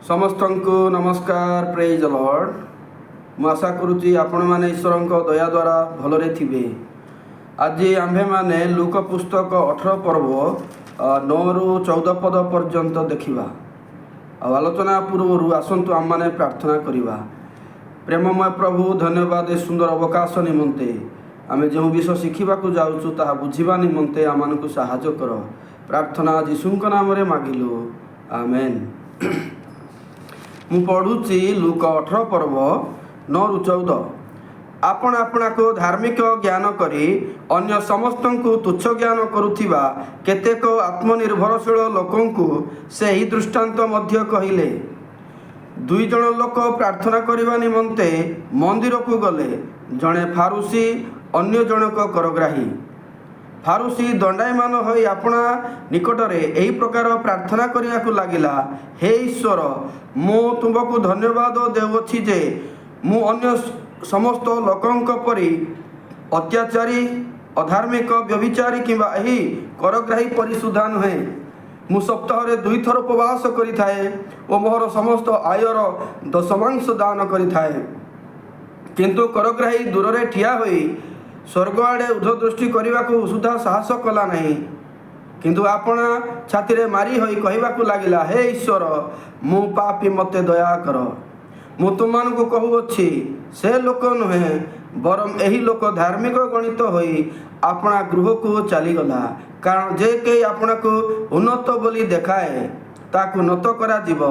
समस्त को नमस्कार। Praise the Lord. मु आशा करुच्ची आपण मैंने ईश्वर दया द्वारा भलरे थे। आज आम्भे माने लूक पुस्तक 18 पर्व 9 ରୁ 14 पद पर्यंत देखा। आलोचना पूर्व आसतु आम मैंने प्रार्थना करवा। प्रेममय प्रभु धन्यवाद सुंदर अवकाश निमंते आम जो विषय शिखा जाऊँ ता बुझा निमंते आम को साहाय्य कर। प्रार्थना जीशुक नाम मागिलु, आमेन। मु पढ़ुची लूक 18 पर्व 9 ରୁ 14। आपण आपना को धार्मिक ज्ञान करी अन्य समस्त को तुच्छ ज्ञान करुथिबा केतेक आत्मनिर्भरशील लोकंकु से ही दृष्टांत मध्य कहिले। दुई जन लोक प्रार्थना करने निमंते मंदिर को गले, जड़े फारुसी अन्य जनक करग्राही। फारुसी दंडायमान होई अपना निकटरे एही प्रकार प्रार्थना करने को लगिला, हे ईश्वर मु तुमको धन्यवाद देउछि जे मु अन्य समस्त लोकंक परि अत्याचारी अधार्मिक व्यभिचारी किंबा एही करग्राही परिशुद्धा नुहे। मु सप्ताह 2 थर उपवास करिथाए ओ मोहर समस्त आयर दशमांश दान करिथाए। किंतु करग्राही दूर रे ठिया होई स्वर्ग आड़े उर्ध्वदृष्टि करने को सुधा साहस कला नहीं, किंतु आपना छाती रे मारी होई कहवाकू लागिला, हे ईश्वर मु पापी मते दया कर। मु तुमान को कहूछि से लोक नुहे बरम एही लोक धार्मिक गणित होई अपना गृह को चलीगला। कारण जे कई अपना को उन्नत बोली देखाए ताकू नत करा जीव,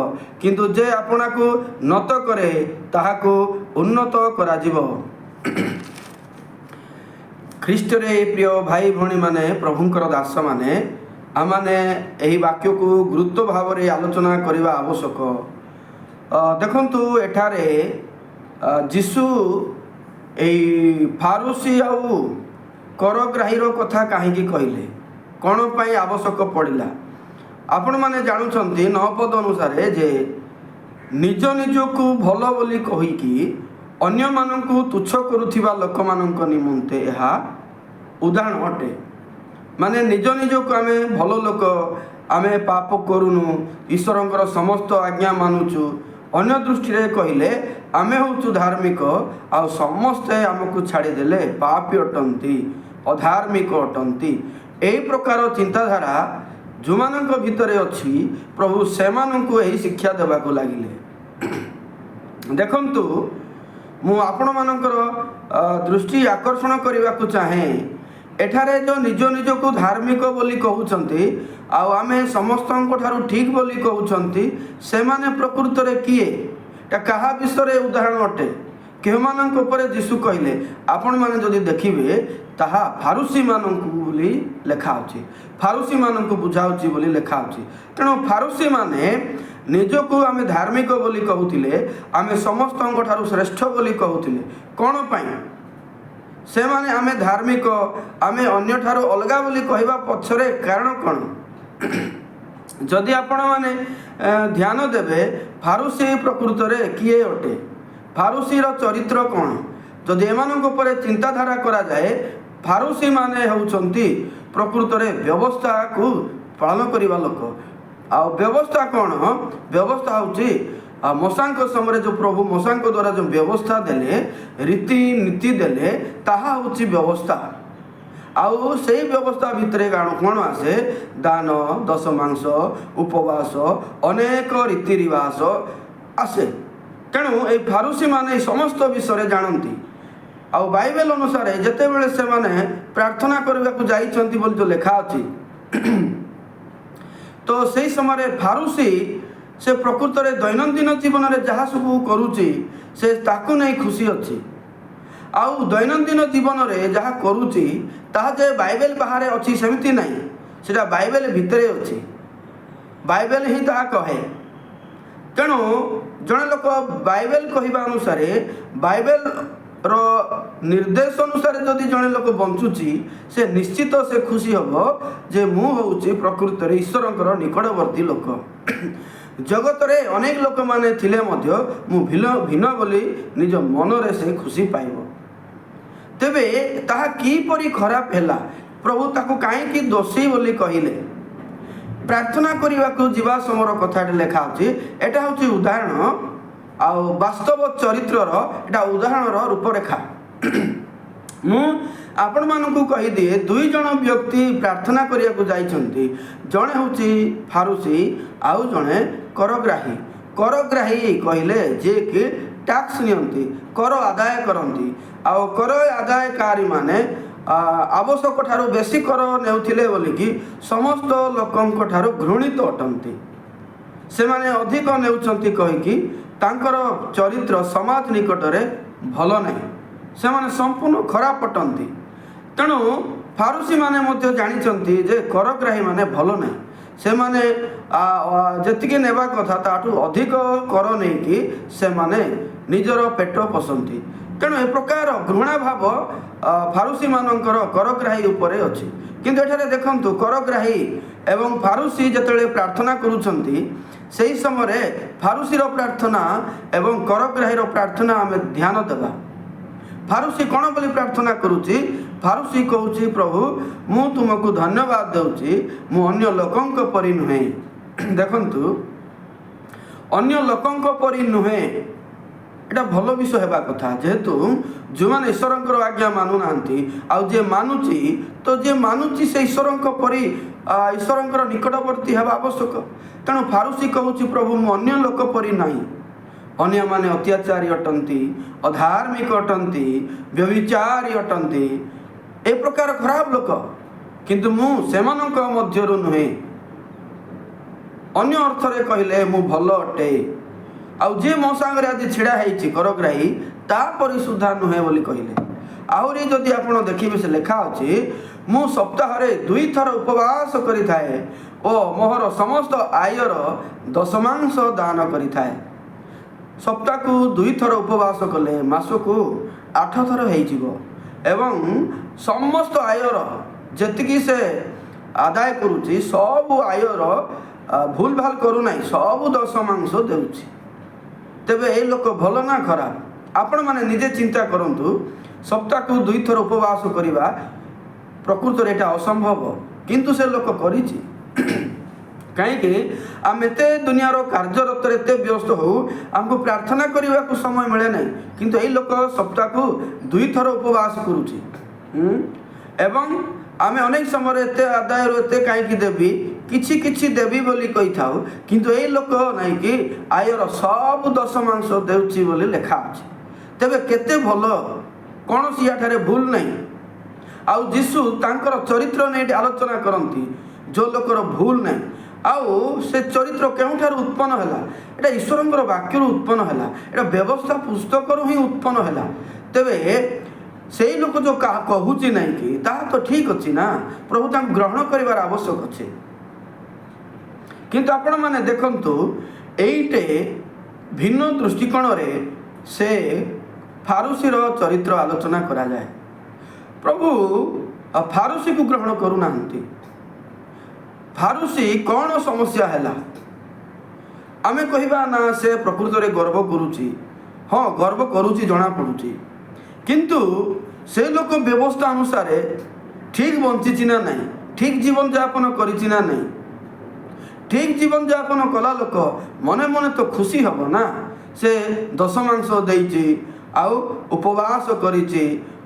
किंतु जे अपना को नत करे ताहाको उन्नत करा जीव। ख्रीष्ट रे प्रिय भाई भौणी माने प्रभुंकर दास माने आमाने एही वाक्य को गुरुत्व भाव रे आलोचना करवा आवश्यक। देखंतु एठारे जीशु एई फारुसी आउ करग्राहीर कथा काहेकि कहले, कौन पाई आवश्यक पड़िला। आपण माने जानुछंती 9 पद अनुसार जे निज निज को भल बोली कहिकी अन्य माननकु तुच्छ करुथिबा लोक माननक निमंते एहा उदाहरण अटे। माने निज निज को आमे भल लोक आमे पाप करूनु, ईश्वरंकर समस्त आज्ञा मानुचु, अन्य दृष्टि रे कहिले आमे होचु धार्मिक आ समस्ते आमको छाड़ी देले पापी अटंती अधार्मिक अटंती। एही प्रकार चिंताधारा जो मानक भितरे अछि प्रभु से माननकु एही शिक्षा देबा को लागिले। देखंतु मु आपण मानकर दृष्टि आकर्षण करने को चाहे। एठारे जो निज निज को धार्मिक बोली कहउछंती आउ आमे समस्त ठारू ठीक बोली कहउछंती, से माने प्रकृत रे किए ता कहा विषय उदाहरण अटे। केह मानक ऊपर जीशु कहले आपण माने जदि देखिबे ताहा फारुसी मानक बोली लेखा अछि, फारुसी मानक बुझाउछि बोली लेखा अछि। तेणु फारुसी माने निजको आमे धार्मिक बोली कहूथिले, आमे समस्त ठारू श्रेष्ठ बोली कहूथिले। कौन पाई से माने आमे धार्मिक आमे अन्य ठारू अलगा बोली कहवा पछरे कारण कौन? जदि आपण माने ध्यान देबे फारुसी प्रकृत रे किए अटे, फारुसी रो चरित्र कौन? जदि एमानक ऊपर चिंताधारा करा जाए, फारुसी माने होउछंती प्रकृत रे व्यवस्था को पालन करिवा लोक। आ व्यवस्था कौन? व्यवस्था होची मशांक समय जो प्रभु मशांक द्वारा जो व्यवस्था देले, रीति नीति देले, ताहा होची व्यवस्था। आउ से व्यवस्था भितरे कौन आसे? दान दशमांश उपवास अनेक रीति रिवाज आसे। तेणु ए फारुसी माने समस्त विषय जानती। आउ बाइबल अनुसार जेते बेले से माने प्रार्थना करबा को जाइछंती बोल जो लेखा अछि, तो से समय फारुसी से प्रकृत रे दैनंदिन जीवन रे जहाँ सब करुची से ताकू नहीं खुशी अच्छी। आउ दैनंदिन जीवन रे जहाँ करुची ताहा जे बाइबल बाहर अच्छी सेमती नहीं, सेटा बाइबल भितरे अच्छी, बाइबल ही ताहा कहे। तेणु जड़े लोक बाइबल कहवा अनुसार बाइबल रो निर्देश अनुसार जदि जड़े लोक बंचुची से निश्चित से खुशी हम जे मु होउची प्रकृत रे ईश्वरंकर निकटवर्ती लोक। जगत रे अनेक लोक माने थिले मध्य मु भिन्न बोली निज मन रे से खुशी पाइबो। तेबे ताहा की परी खराब हैला? प्रभु ताकू काहे की दोषी बोली कहिले? प्रार्थना करने को जीवा समर कथा लेखा अच्छी एटा हूँ उदाहरण आउ वास्तव चरित्रर एटा उदाहरण रूपरेखा मु आपण मानू कहीदिए दुई जन व्यक्ति प्रार्थना करने को जाइछंती जड़े हूँ फारूसी आउ जड़े करग्राही करग्राही कहले जे कि टैक्स नियंती कर आदाय करती आउ कर आदायकारी माने आवश्यक ठारू बेसी कर नेउथिले बोलिकी समस्त लोकंक ठारू घृणित अटंती से माने अधिक नेउछंती कहिकी तांकर चरित्र समाज निकटरे भल नहीं से माने संपूर्ण खराब अटंती तेणु फारूसी माने मध्य जानिछंती जे करग्राही माने भल नहीं से माने जेतिके नेबा कथा ताठू अधिक कर नेकी से माने निजर पेट पोषंती तेणु ए प्रकार घृणा भाव फारूसी मानकर करग्राही उपरे अछि किंतु एठारे देखंतु करग्राही एवं फारूसी जेतेले प्रार्थना करूछंती सेही समय फारूसी रो प्रार्थना एवं करग्राही रो प्रार्थना आमे ध्यान देबा फारूसी कौन बोली प्रार्थना करुची फारूसी कहूची प्रभु मु तुमको धन्यवाद देउची मु अन्य लोकंक परि नुहे देखंतु अन्य लोकंक परि नुहे एटा भल विषय हेबा कथा जेहेतु जो मैंने ईश्वर आज्ञा मानु नांती आउ जे मानुची तो जे मानुची से ईश्वर परि ईश्वर निकटवर्ती हेबा आवश्यक तेणु फारूसी कहूची प्रभु मु अन्य लोक परि नाही अन्य माने अत्याचारी अटंती अधार्मिक अटंती व्यभिचारी अटंती ए प्रकार खराब लोक किंतु मु सेमानक मध्यरु नुहे अन्य अर्थरे कहले मु भल अटे आउ जे मो सांगरे आज छिड़ा है करग्राही तापरी सुधा नुहे बोली कहले आहरी जदि आपण देखिबे से लेखा अछि मु सप्ताह रे 2 थर उपवास करि थाए ओ मोहर समस्त आयर दशमांश दान करि थाए सप्ताह को 2 थर उपवास कले मास को 8 थर हो एवं समस्त आयर जेतिकी से आदाय करुची सब आयर भूल भाल करू ना सब दशमांश देउची तेबे ए लोक भल ना खराब आपण माने निजे चिंता करंतु सप्ताह को 2 थर उपवास करिबा प्रकृत रे एटा असंभव किंतु से लोक करिची कहीं आम एत दुनिया कार्यरत एत व्यस्त हो आमको प्रार्थना करने को समय मिले ना किंतु यही लोक सप्ताह को 2 थर उपवास करुची एवं आम अनेक समय एत आदाय एत कहीं देवी किछि किछि देवी बोली कही था किंतु यही लोक नहीं कि आयर सब दशमांश देउची बोली लेखा अछि तेबे केते भल कौन सियाठारे भूल नहीं आउ जीशु तांकर चरित्र नहीं आलोचना करती जो लोकर भूल नहीं आउ से चरित्र केउठार उत्पन्न हैला एटा ईश्वरंकर वाक्य उत्पन्न हैला एटा व्यवस्था पुस्तक ही उत्पन्न हैला तेबे से लोक जो कहूची नहीं कि ता तो ठीक अच्छी ना प्रभु तांको ग्रहण करिवार आवश्यक अच्छे किंतु आपण माने देखंतु एइटे भिन्न दृष्टिकोण रे से फारूसी रो चरित्र आलोचना करा जाए प्रभु फारूसी को ग्रहण करू नाहंती फारूसी कौन समस्या है आमे कहिबा ना से प्रकृत रे गर्व करुची हाँ गर्व करुची जना पड़ुची किंतु से लोक व्यवस्था अनुसार ठीक बंची ना नहीं ठीक जीवन यापन करिची ना नहीं ठीक जीवन यापन कला लोक मने मने तो खुशी हब ना से दशमांश देइची आउ उपवास करिची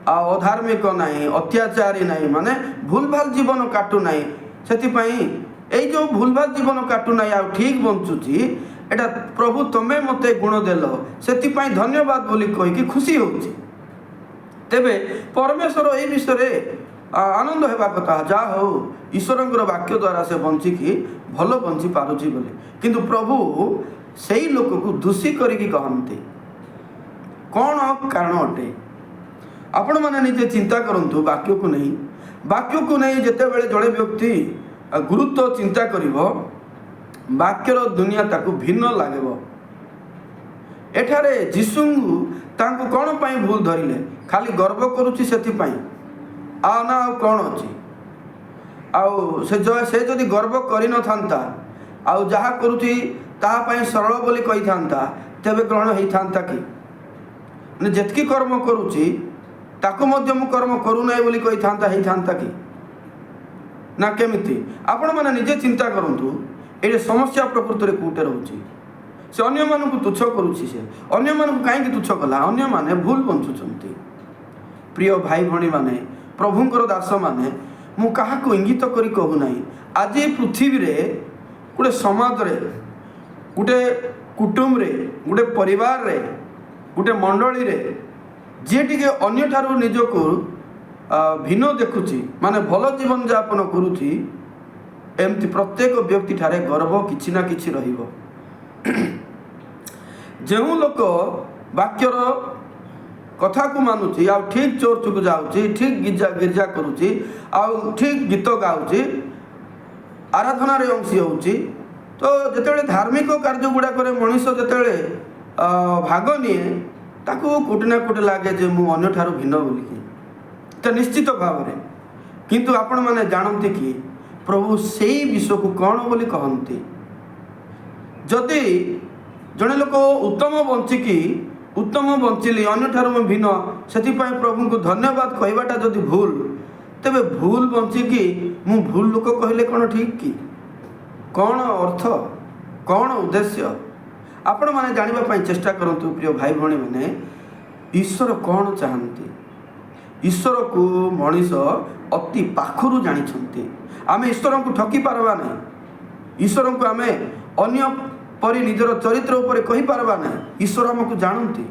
आ अधार्मिक नहीं अत्याचारी नहीं माने भूल भाल जीवन काटू नहीं से जो भूल भाल जीवन काटू ना आ ठीक बंचुची एटा प्रभु तमे मते गुण देल से धन्यवाद बोली कहीकि खुशी होची तेबे परमेश्वर ए विषय आनंद हेबा कथा जा हो ईश्वरंकर वाक्य द्वारा से बंचिकी भल बंची पारुची बोले किंतु प्रभु सेई लोक को दोषी करिकी कहंती कौन कारण अटे आपण माने निजे चिंता करंतु वाक्य को नहीं जेते बेले जड़े व्यक्ति गुरुत्व चिंता करिवो वाक्यर दुनिया ताकू भिन्न लागेबो एठारे जीशु तांको कौन पाई भूल धरिले खाली गर्व करुची सेति पाई आ ना कौन अच्छी आउ से जदि गर्व करि न थांता आउ जहा करुची ताहा पाई सरल बोली कहि थांता तेबे ग्रहण हेई थांता कि ने जेतकी कर्म करुची ताको मध्य मु कर्म करू नाही बोली कहि थांता हेई थांता कि ना केमिति आपण मैंने निजे चिंता करंतु ये समस्या प्रकृति में कौटे रोचे से अन्य मानक तुच्छ करुच्ची से अन्य मानक कहीं तुच्छ कला अन्य माने भूल बंचुंट प्रिय भाई भणी माने प्रभुंकर दास माने मु क्या इंगित करी कहूना आज पृथ्वी रे गोटे समाज रे गोटे कुटुंब रे गोटे परिवार रे गोटे मंडली रे जी टी अन्य ठारू निजको भिन्न देखुची माने भल जीवन यापन करुची एमती प्रत्येक व्यक्ति ठारे गर्व किछि ना किछि रहिबो जो लोक वाक्यर कथा को मानुची आ ठीक चर्च को जाऊँगी ठीक गिरजा करुची आ ठीक गीत गाऊँगी आराधना रे अंशी होउची तो जिते धार्मिक कार्य गुड़ाक मनीष जिते भाग निए ताको कोटि ना कोटि लगे जे मु अन्य ठारू भिन्न बोलिकी तो निश्चित भाव में किंतु आपण मैंने जानते कि प्रभु से विश्व को कौन बोली कहते जदि जड़े लोक उत्तम बंचिकी उत्तम बंचिली अन्य ठारू भिन्न से प्रभु को धन्यवाद कहवाटा जदि भूल तेबे भूल बंचिकी मु भूल लोक कहले कौन ठीक कि कौन अर्थ कौन उद्देश्य आपण मैंने जानापी चेष्टा करूँ प्रिय भाई भणी मैंने ईश्वर कौन चाहती ईश्वर को मनीष अति पाखरु जानी आम ईश्वर को ठकी पारवा ना ईश्वर को आम अन्य परी निजर चरित्र उपर कही पारवा ना ईश्वर आमको जानती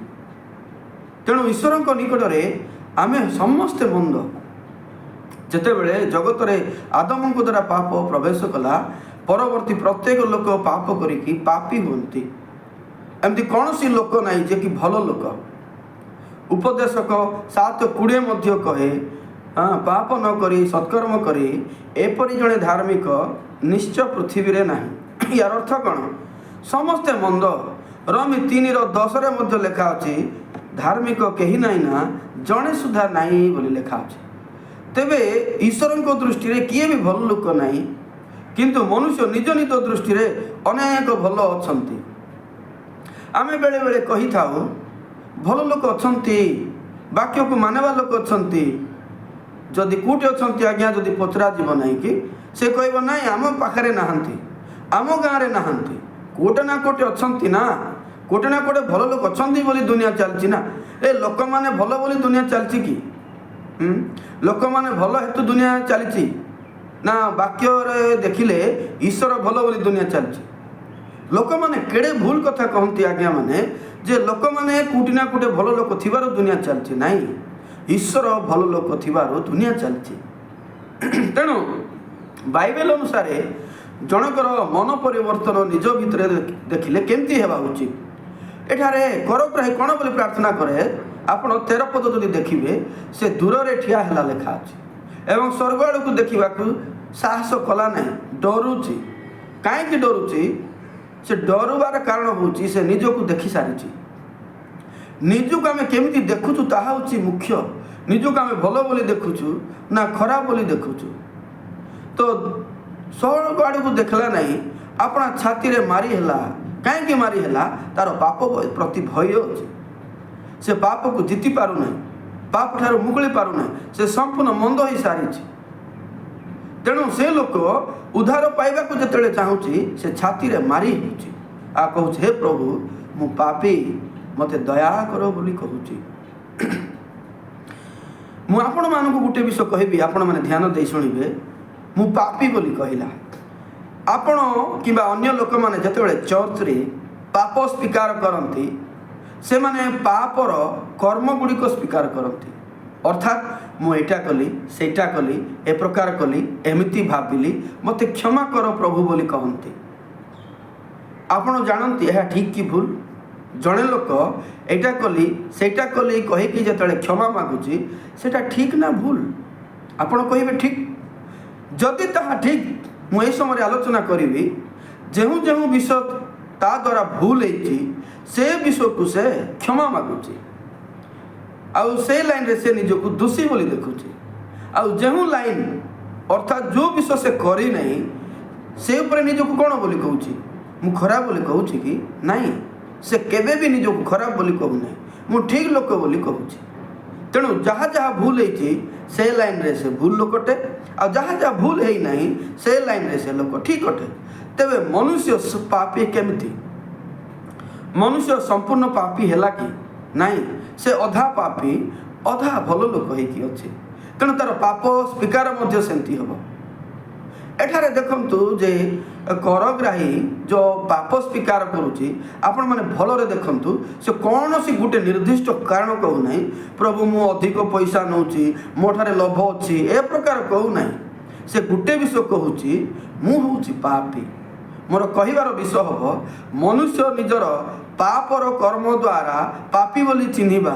तेणु ईश्वर निकट में आम समस्ते मंद जिते बड़े जगत रे आदम को द्वारा पाप प्रवेश कला परवर्ती प्रत्येक लोक पाप करिकी पापी होती एमती कौन सी लोक ना जे कि भल लोक उपदेशक 7:20 मध्य कहे पाप न करी सत्कर्म करी एपरी जड़े धार्मिक निश्चय पृथ्वी रे नहीं यार अर्थ कौन समस्ते मंद रमी 3:10 मध्य लेखा अच्छी धार्मिक कहीं नाई ना जड़े सुधा नाई बोली लेखा अच्छे तेबे ईश्वर दृष्टि रे किए भी भल लोक नहीं किंतु मनुष्य निज निज दृष्टि रे अनेक भल अच्छंती आमे बेले बेले कही थाउ भल लोक अच्छंती वाक्य को मानवा लोक अच्छंती जदि कोटी अच्छंती आज्ञा जदि पचरा जीव नहीं कि से कहब ना आम पाखरे नहांती आम गाँव में नहांती कोटे ना कोटे अच्छंती ना कोटे ना कोटे भल लोक अच्छंती बोली दुनिया चलती ना ए लोक माने भल बोली दुनिया चलती कि लोक माने भल हेतु दुनिया चली ना वाक्य देखिले ईश्वर भल बोली दुनिया चलती लोक माने केड़े भूल कथा कहती आज्ञा माने जे लोक माने कोटी ना कोटे भल लोक थिबार दुनिया चलती नहीं ईश्वर भल लोक थिबार दुनिया चलती तेणु बाइबल अनुसार जनकर मन परिवर्तन निज भितर देखिले केमती हेबा उचित एठारे कर प्राय कौन बोली प्रार्थना करे आपण 13 पद जदि देखिए से दूर रे ठिया हेला लेखा अछि एवं स्वर्ग आड़ को देखा साहस कला ना डरुची कहीं डरुची से डरबार कारण हूँ से निजक देखी सारी निजक आम केमी देखुचु ताहा हूँ मुख्य निजक आम भल बोली देखुचु ना खराब बोली देखुचु तो स्वर्ग आड़ को देखला नहीं अपना छाती रे मारी हैला कहीं मारी हैला तार पाप प्रति भय अच्छे से पाप को जीति पारु ना पाप ठार मुकुली पारु ना से संपूर्ण मंद हो सारी तेणु से लोक उद्धार पाइबा को जिते चाहूँगी से छाती रे मारी आ कहूँ हे प्रभु मु पापी मते दया कर बोली कहूँ मु आपण मानक गोटे विषय कहबी आपण माने ध्यान दे शुणिबे मु पापी बोली कहला आपण किबा अन्य लोक माने जते चर्च रे पाप स्वीकार करती से माने पापर कर्म गुड़िक स्वीकार करती अर्थात मु एटा कली सेटा कली ए प्रकार कली एमिति भाविली मते क्षमा कर प्रभु बोली कहती आपण जानती यह ठीक कि भूल जड़े लोक एटा कली सेटा कली कहीकि जिते क्षमा मागुची सेटा ठीक ना भूल आपण कहे ठीक जदि ताहा ठीक मुझे समय आलोचना करी जो जो विषय ता द्वारा भूल होती से विषय को से क्षमा मागुची आउ से लाइन रे से निजको दोषी बोली देखुची आउ जो लाइन अर्थात जो विषय से करी नहीं से ऊपर निजको कौन बोली कहूची मु खराब बोली कहूची कि नहीं से केबे भी निजको खराब बोली कहू नहीं मु ठीक लोक बोली कहूची तेणु जहाँ जहाँ भूल होती से लाइन रे से भूल लोकटे आ जहाँ जहाँ भूल है नहीं से लाइन रे से लोक ठीक अटे। तेबे मनुष्य पापी केमती? मनुष्य संपूर्ण पापी है कि नहीं? से अधा पापी अधा भल लोक होइकी अच्छे, तेणु तार पाप स्वीकार मध्य सेमती हम। एठारे देखंतु जे करग्राही जो पाप स्वीकार करुच्ची आपण माने भलरे देखंतु से कौन सी गोटे निर्दिष्ट कारण कहू नहीं प्रभु मु अधिक पैसा नौची मोठारे लोभ अच्छी ए प्रकार कहू नहीं। से गोटे विषय कहूची मु होची पापी। मोर कहिबार विषय हम मनुष्य निजर पापर कर्म द्वारा पापी बोली चिन्हिबा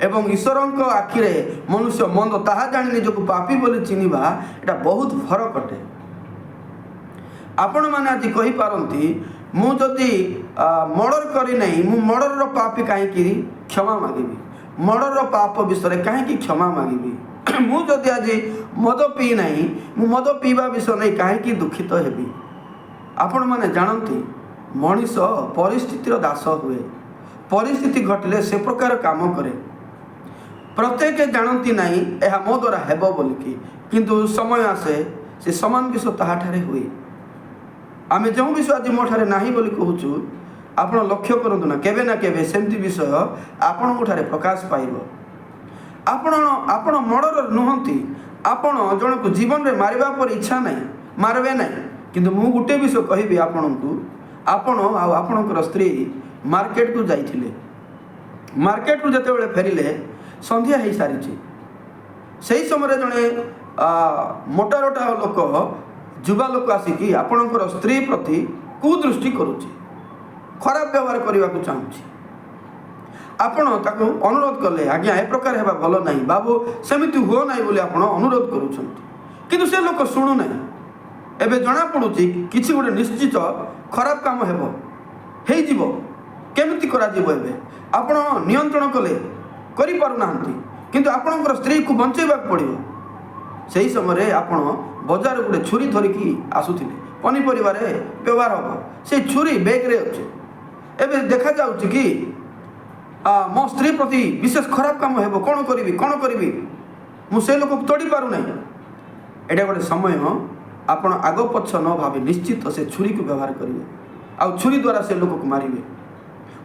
एवं ईश्वरଙ୍କ आखिरे मनुष्य मंद ताहा जानि निजको पापी बोली चिन्हिबा एटा बहुत फरक अटे। आपण माने आज कहि पारंती मु जदि मर्डर करी नहीं मु मर्डर पापी काहेकि क्षमा मागिबी, मर्डर पाप विषय काहेकि क्षमा मागिबी। मु जदि आज मद पी नहीं मु मद पीवा विषय नहीं काहेकि दुखित हेबी। आपण माने जानती मनीष परिस्थितिर दास हुए, परिस्थिति घटले से प्रकार काम करे। प्रत्येक जानती नहीं यह मो द्वारा हेब बोलिकी, किंतु समय आसे से समान विषय ताहाठारे हुए। आमे जो विषय आज मो ठारे नाही बोली कहूचु आपण लक्ष्य करंतु ना केबे ना केबे सेमती विषय आपण ठारे प्रकाश पाइबो। आपण मर्डर नुहंती, आपण जनक जीवन रे मारिबा पर इच्छा नहीं मारबे नहीं, किंतु मु गुटे विषय कहबी आपनकु आपण आपणकर स्त्री मार्केट को जाइथिले, मार्केट को जते बेले फेरिले संध्या हो सारी से समय जड़े मोटा रोटा लोक युवा लोक आसिकी आपणकर स्त्री प्रति कुदृष्टि करुच्ची, खराब व्यवहार करने को चाहूँगी। आपण ताको अनुरोध कले आज्ञा ए प्रकार हेबा भल नहीं बाबू सेमिति हुओ नहीं बोली आपण अनुरोध करूछंती, किंतु से लोक शुणु नहीं। एबे जना पड़ुची किछि गोटे निश्चित खराब काम हेबो हेइ जीवो केमिति करा जीवो। एबे आपण नियंत्रण कले करि पारु नाहंती, किंतु आपणकर स्त्री को बंचेबा पड़िबो। सेही समय आपण बजार गोटे छुरी धरिकी आसुथिले पनीपरिवा रे व्यवहार हम, से छुरी बैग रे अछि। एबे देखा जाउछि कि मो स्त्री प्रति विशेष खराब काम हेबो, कोन करिवि मु से लोक तोड़ी पारु नहीं। एटा गोटे समय आपण आग पछ न भावे निश्चित से छुरी को व्यवहार करेंगे आ छुरी द्वारा से लोक को मारे।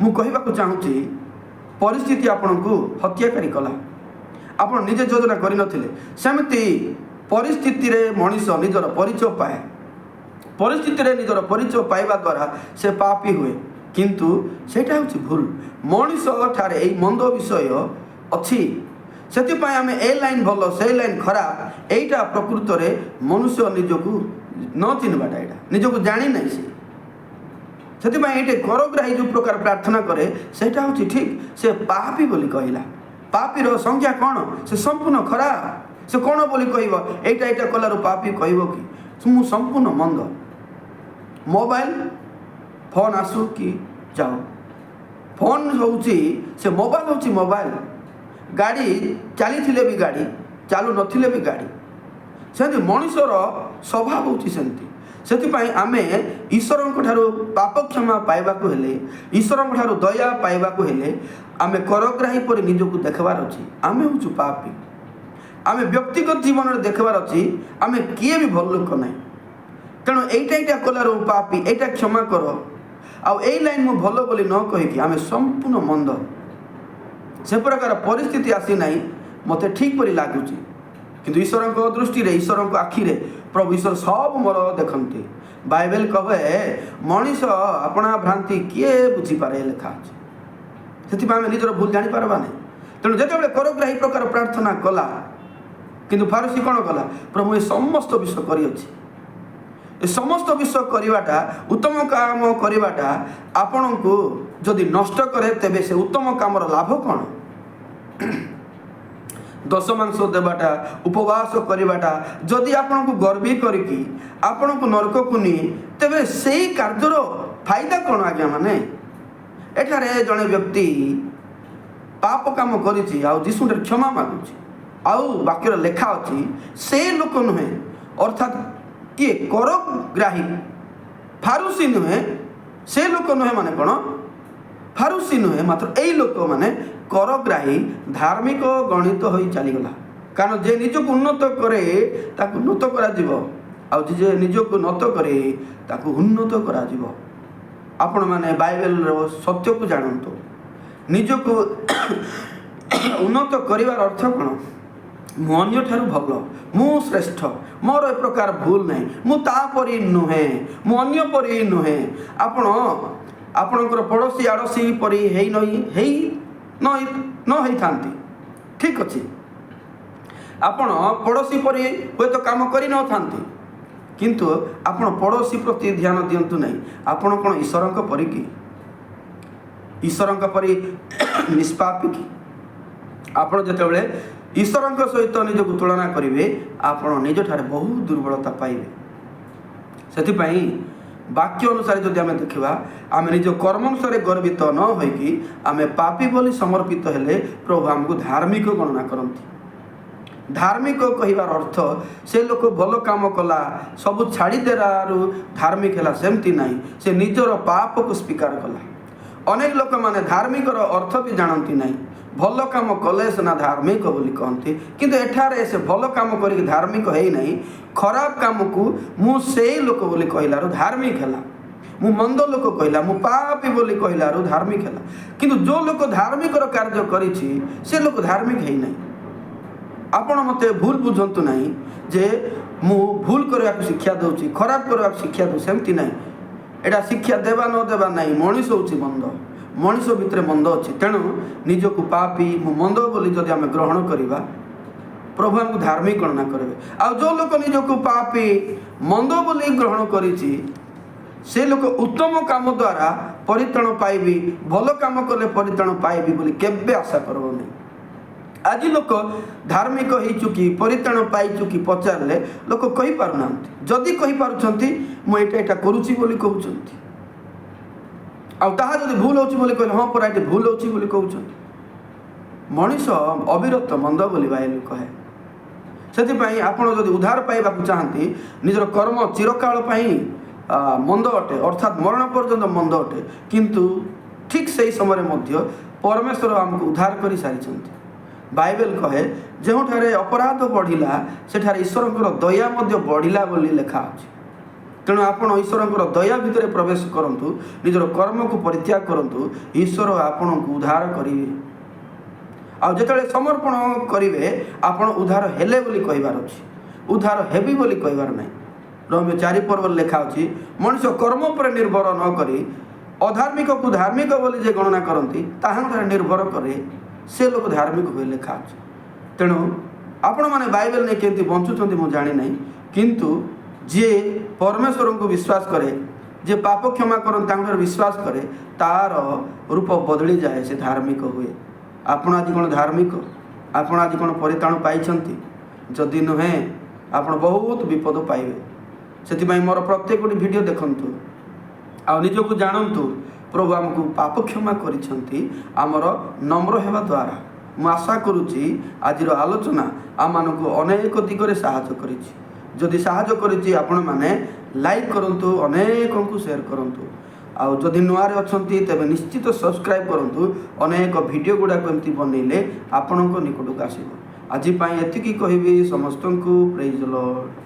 मु कहवाक चाहूँगी परिस्थिति आपण को हत्याकारी कला, आपण निजे योजना कर नथिले सेमती परिस्थिति रे मनीष निजर परिचय पाए, परिस्थिति रे निजर परिचय पाइबा द्वारा से पापी हुए, किंतु सेटा होछि भूल। मनीष ठारे एई मंद विषय अछि, सेतिपाई आमे ए लाइन भल से लाइन खराब एटा प्रकृत रे मनुष्य निजको न चिन्हबाटा एटा निजको जानी नहीं से सेतिपाई एटे करग्राही जो प्रकार प्रार्थना करे सेटा होछि ठीक, से पापी बोली कहला। पापी रो संख्या कौन? से संपूर्ण खराब। से कौन बोली कहबो एटा एटा कलारो पापी कहबो कि मु संपूर्ण मंद। मोबाइल फोन आसु कि जाओ, फोन होछि से मोबाइल होछि मोबाइल, गाड़ी चली भी गाड़ी चालू नथिले भी गाड़ी, से मनुष्यर स्वभाव होछि सेमती। सेतिपाई आमे ईश्वरंक ठारू पाप क्षमा पाइबाकू हेले, ईश्वरंक ठारू दया पाइबाकू हेले आमे करग्राही पर निजको देखबार अछि। आमे होछु पापी, आमे व्यक्तिगत जीवन रे देखबार अछि आमे किए भी भल लोक नाही। तेणु एटा कलारो पापी एटा क्षमा करो आ एई लाइन मु भल बोली न कहि कि आमे संपूर्ण मंद। से प्रकार परिस्थिति आसी नहीं मते ठीक परि लागुची, किंतु ईश्वर दृष्टि रे ईश्वर आखि रे प्रभु ईश्वर सब मोर देखते। बाइबल कहे मनीष अपना भ्रांति किए बुझी पारे लिखा अच्छे, से निजर भूल जानी पारबा नहीं। तेणु जिते करग्राही प्रकार प्रार्थना कला, किंतु फारसी कौन कला प्रभु ये समस्त विषय करिअछि, ए समस्त विषय करिवाटा उत्तम काम करिवाटा आपण को जदि नष्ट करे तेबे से उत्तम कामर लाभ कौन? दशमांश देवाटा उपवास करिवाटा जदि आपण को गर्वी करिकी आपण को नरक को नी तेबे सेही कार्यर फायदा कौन? आज्ञा माने एठारे जड़े व्यक्ति पाप काम करिछि आ जीशु क्षमा मागुछि आउ वाक्यर लेखा अछि से लोक नुहे, अर्थात किए करग्राही फारुसी नुहे, से लोक नुहे माने कौन? फारुसी नुहे, मात्र यही लोक माने करग्राही धार्मिक गणित हो चलीगला। କାରଣ ଯେ ନିଜକୁ ଉନ୍ନତ କରେ ତାକୁ ଉନ୍ନତ କରାଯିବ, ଆଉ ଯେ ନିଜକୁ ନତ କରେ ତାକୁ ଉନ୍ନତ କରାଯିବ। ଆପଣମାନେ ବାଇବେଲର ସତ୍ୟକୁ ଜାଣନ୍ତୁ। ନିଜକୁ ଉନ୍ନତ କରିବାର ଅର୍ଥ କ'ଣ? ମୁଁ ଅନ୍ୟଠାରୁ ଭଲ, ମୁଁ ଶ୍ରେଷ୍ଠ, ମୋର ଏ ପ୍ରକାର ଭୁଲ ନାହିଁ, ମୁଁ ତା ପରି ନୁହେଁ, ମୁଁ ଅନ୍ୟ ପରି ନୁହେଁ। ଆପଣ ଆପଣଙ୍କର ପଡ଼ୋଶୀ ଆଡ଼ୋଶୀ ପରି ନ ହେଇଥାନ୍ତି, ଠିକ୍ ଅଛି। ଆପଣ ପଡ଼ୋଶୀ ପରି ହୁଏତ କାମ କରିନଥାନ୍ତି, କିନ୍ତୁ ଆପଣ ପଡ଼ୋଶୀ ପ୍ରତି ଧ୍ୟାନ ଦିଅନ୍ତୁ ନାହିଁ। ଆପଣ କ'ଣ ଈଶ୍ୱରଙ୍କ ପରି କି? ଈଶ୍ୱରଙ୍କ ପରି ନିଷ୍ପାପୀ କି? ଆପଣ ଯେତେବେଳେ ଈଶ୍ୱରଙ୍କ ସହିତ ନିଜକୁ ତୁଳନା କରିବେ, ଆପଣ ନିଜଠାରେ ବହୁତ ଦୁର୍ବଳତା ପାଇବେ। ସେଥିପାଇଁ ବାକ୍ୟ ଅନୁସାରେ ଯଦି ଆମେ ଦେଖିବା, ଆମେ ନିଜ କର୍ମ ଅନୁସାରେ ଗର୍ବିତ ନ ହୋଇକି ଆମେ ପାପୀ ବୋଲି ସମର୍ପିତ ହେଲେ ପ୍ରଭୁ ଆମକୁ ଧାର୍ମିକ ଗଣନା କରନ୍ତି। ଧାର୍ମିକ କହିବାର ଅର୍ଥ ସେ ଲୋକ ଭଲ କାମ କଲା, ସବୁ ଛାଡ଼ିଦେଲାରୁ ଧାର୍ମିକ ହେଲା, ସେମିତି ନାହିଁ। ସେ ନିଜର ପାପକୁ ସ୍ୱୀକାର କଲା। ଅନେକ ଲୋକମାନେ ଧାର୍ମିକର ଅର୍ଥ ବି ଜାଣନ୍ତି ନାହିଁ। ଭଲ କାମ କଲେ ସିନା ଧାର୍ମିକ ବୋଲି କହନ୍ତି, କିନ୍ତୁ ଏଠାରେ ସେ ଭଲ କାମ କରିକି ଧାର୍ମିକ ହେଇନାହିଁ। ଖରାପ କାମକୁ ମୁଁ ସେଇ ଲୋକ ବୋଲି କହିଲାରୁ ଧାର୍ମିକ ହେଲା। ମୁଁ ମନ୍ଦ ଲୋକ କହିଲା, ମୁଁ ପାପୀ ବୋଲି କହିଲାରୁ ଧାର୍ମିକ ହେଲା। କିନ୍ତୁ ଯେଉଁ ଲୋକ ଧାର୍ମିକର କାର୍ଯ୍ୟ କରିଛି ସେ ଲୋକ ଧାର୍ମିକ ହେଇନାହିଁ। ଆପଣ ମୋତେ ଭୁଲ ବୁଝନ୍ତୁ ନାହିଁ ଯେ ମୁଁ ଭୁଲ କରିବାକୁ ଶିକ୍ଷା ଦେଉଛି, ଖରାପ କରିବାକୁ ଶିକ୍ଷା ଦେଉଛି, ସେମିତି ନାହିଁ। ଏଇଟା ଶିକ୍ଷା ଦେବା ନ ଦେବା ନାହିଁ। ମଣିଷ ହେଉଛି ମନ୍ଦ, ମଣିଷ ଭିତରେ ମନ୍ଦ ଅଛି। ତେଣୁ ନିଜକୁ ପାପୀ, ମୁଁ ମନ୍ଦ ବୋଲି ଯଦି ଆମେ ଗ୍ରହଣ କରିବା, ପ୍ରଭୁ ଆମକୁ ଧାର୍ମିକ ଗଣନା କରିବେ। ଆଉ ଯେଉଁ ଲୋକ ନିଜକୁ ପାପୀ, ମନ୍ଦ ବୋଲି ଗ୍ରହଣ କରିଛି, ସେ ଲୋକ ଉତ୍ତମ କାମ ଦ୍ୱାରା ପରିତ୍ରାଣ ପାଇବି, ଭଲ କାମ କଲେ ପରିତ୍ରାଣ ପାଇବି ବୋଲି କେବେ ଆଶା କରିବ ନାହିଁ। ଆଜି ଲୋକ ଧାର୍ମିକ ହେଇଛୁ କି ପରିତ୍ରାଣ ପାଇଛୁ କି ପଚାରିଲେ ଲୋକ କହିପାରୁନାହାନ୍ତି। ଯଦି କହିପାରୁଛନ୍ତି, ମୁଁ ଏଇଟା କରୁଛି ବୋଲି କହୁଛନ୍ତି। ଆଉ ତାହା ଯଦି ଭୁଲ ହେଉଛି ବୋଲି କହିଲେ, ହଁ ପରା ଏଠି ଭୁଲ ହେଉଛି ବୋଲି କହୁଛନ୍ତି। ମଣିଷ ଅବିରତ ମନ୍ଦ ବୋଲି ବାଇବେଲ କହେ। ସେଥିପାଇଁ ଆପଣ ଯଦି ଉଦ୍ଧାର ପାଇବାକୁ ଚାହାନ୍ତି, ନିଜର କର୍ମ ଚିରକାଳ ପାଇଁ ମନ୍ଦ ଅଟେ, ଅର୍ଥାତ୍ ମରଣ ପର୍ଯ୍ୟନ୍ତ ମନ୍ଦ ଅଟେ, କିନ୍ତୁ ଠିକ୍ ସେହି ସମୟରେ ମଧ୍ୟ ପରମେଶ୍ୱର ଆମକୁ ଉଦ୍ଧାର କରିସାରିଛନ୍ତି। ବାଇବେଲ କହେ, ଯେଉଁଠାରେ ଅପରାଧ ବଢ଼ିଲା ସେଠାରେ ଈଶ୍ୱରଙ୍କର ଦୟା ମଧ୍ୟ ବଢ଼ିଲା ବୋଲି ଲେଖା ଅଛି। ତେଣୁ ଆପଣ ଈଶ୍ୱରଙ୍କର ଦୟା ଭିତରେ ପ୍ରବେଶ କରନ୍ତୁ, ନିଜର କର୍ମକୁ ପରିତ୍ୟାଗ କରନ୍ତୁ, ଈଶ୍ୱର ଆପଣଙ୍କୁ ଉଦ୍ଧାର କରିବେ। ଆଉ ଯେତେବେଳେ ସମର୍ପଣ କରିବେ, ଆପଣ ଉଦ୍ଧାର ହେଲେ ବୋଲି କହିବାର ଅଛି, ଉଦ୍ଧାର ହେବି ବୋଲି କହିବାର ନାହିଁ। ରୋମୀୟ 4:4 ଲେଖା ଅଛି, ମଣିଷ କର୍ମ ଉପରେ ନିର୍ଭର ନ କରି ଅଧାର୍ମିକକୁ ଧାର୍ମିକ ବୋଲି ଯେ ଗଣନା କରନ୍ତି, ତାହାଠାରେ ନିର୍ଭର କରେ ସେ ଲୋକ ଧାର୍ମିକ ହୁଏ ଲେଖା ଅଛି। ତେଣୁ ଆପଣମାନେ ବାଇବେଲ ନେଇ କେମିତି ବଞ୍ଚୁଛନ୍ତି ମୁଁ ଜାଣିନାହିଁ, କିନ୍ତୁ ଯିଏ ପରମେଶ୍ୱରଙ୍କୁ ବିଶ୍ୱାସ କରେ, ଯିଏ ପାପ କ୍ଷମା କରନ୍ତି ତାଙ୍କର ବିଶ୍ୱାସ କରେ, ତାର ରୂପ ବଦଳିଯାଏ, ସେ ଧାର୍ମିକ ହୁଏ। ଆପଣ ଆଜି କ'ଣ ଧାର୍ମିକ? ଆପଣ ଆଜି କ'ଣ ପରିତ୍ରାଣ ପାଇଛନ୍ତି? ଯଦି ନୁହେଁ, ଆପଣ ବହୁତ ବିପଦ ପାଇବେ। ସେଥିପାଇଁ ମୋର ପ୍ରତ୍ୟେକଟି ଭିଡ଼ିଓ ଦେଖନ୍ତୁ ଆଉ ନିଜକୁ ଜାଣନ୍ତୁ, ପ୍ରଭୁ ଆମକୁ ପାପ କ୍ଷମା କରିଛନ୍ତି ଆମର ନମ୍ର ହେବା ଦ୍ୱାରା। ମୁଁ ଆଶା କରୁଛି ଆଜିର ଆଲୋଚନା ଆମମାନଙ୍କୁ ଅନେକ ଦିଗରେ ସାହାଯ୍ୟ କରିଛି। ଯଦି ସାହାଯ୍ୟ କରିଛି, ଆପଣମାନେ ଲାଇକ୍ କରନ୍ତୁ, ଅନେକଙ୍କୁ ସେୟାର କରନ୍ତୁ। ଆଉ ଯଦି ନୂଆରେ ଅଛନ୍ତି ତେବେ ନିଶ୍ଚିତ ସବସ୍କ୍ରାଇବ୍ କରନ୍ତୁ। ଅନେକ ଭିଡ଼ିଓ ଗୁଡ଼ାକ ଏମିତି ବନେଇଲେ ଆପଣଙ୍କ ନିକଟକୁ ଆସିବ। ଆଜି ପାଇଁ ଏତିକି କହିବି। ସମସ୍ତଙ୍କୁ ପ୍ରେଜ୍ ଦ ଲର୍ଡ।